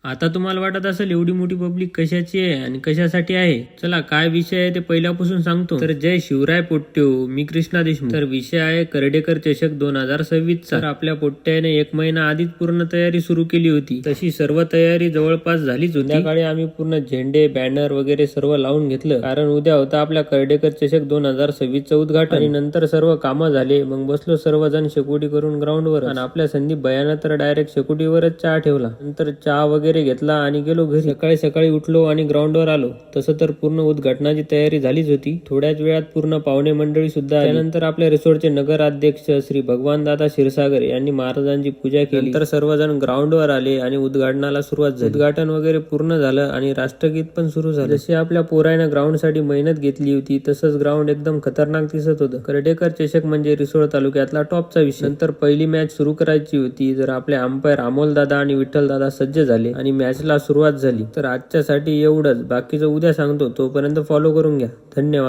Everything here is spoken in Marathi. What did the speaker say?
आता तुम्हाला वाटत असेल एवढी मोठी पब्लिक कशाची आहे आणि कशासाठी आहे. चला काय विषय आहे ते पहिल्यापासून सांगतो. तर जय शिवराय पोट्ट्यो, मी कृष्णा देशमुख. तर विषय आहे करडेकर चषक 2026 चा. तर आपल्या पोट्ट्याने 1 महिना आधीच पूर्ण तयारी सुरू केली होती. तशी सर्व तयारी जवळपास झालीच होती. त्याकाळी आम्ही पूर्ण झेंडे बॅनर वगैरे सर्व लावून घेतलं, कारण उद्या होता आपल्या करडेकर चषक 2026 चं उद्घाटन. आणि नंतर सर्व कामं झाले, मग बसलो सर्वजण शेकोटी करून ग्राउंडवर. आणि आपल्या संदीप भयानं तर डायरेक्ट शेकोटीवरच चहा ठेवला. नंतर चहा वगैरे घेतला आणि गेलो घरी. सकाळी सकाळी उठलो आणि ग्राउंडवर आलो. तसं तर पूर्ण उद्घाटनाची तयारी झालीच होती. थोड्याच वेळात पूर्ण पाहुणे मंडळी सुद्धा आली. त्यानंतर आपल्या रिसॉर्टचे नगराध्यक्ष श्री भगवान दादा क्षीरसागर यांनी महाराजांची पूजा केली. नंतर सर्वजण ग्राउंडवर आले आणि उद्घाटनाला सुरुवात झाली. उद्घाटन वगैरे पूर्ण झालं आणि राष्ट्रगीत पण सुरू झालं. जशी आपल्या पोरायनं ग्राउंडसाठी मेहनत घेतली होती तसंच ग्राउंड एकदम खतरनाक दिसत होतं. करडेकर चषक म्हणजे रिसोड तालुक्यातला टॉपचा विषय. नंतर पहिली मॅच सुरू करायची होती, तर आपले अंपायर अमोल दादा आणि विठ्ठल दादा सज्ज झाले आणि मॅचला सुरुवात झाली. तर आजच्यासाठी एवढंच, बाकीचं उद्या सांगतो. तोपर्यंत फॉलो करून घ्या. धन्यवाद.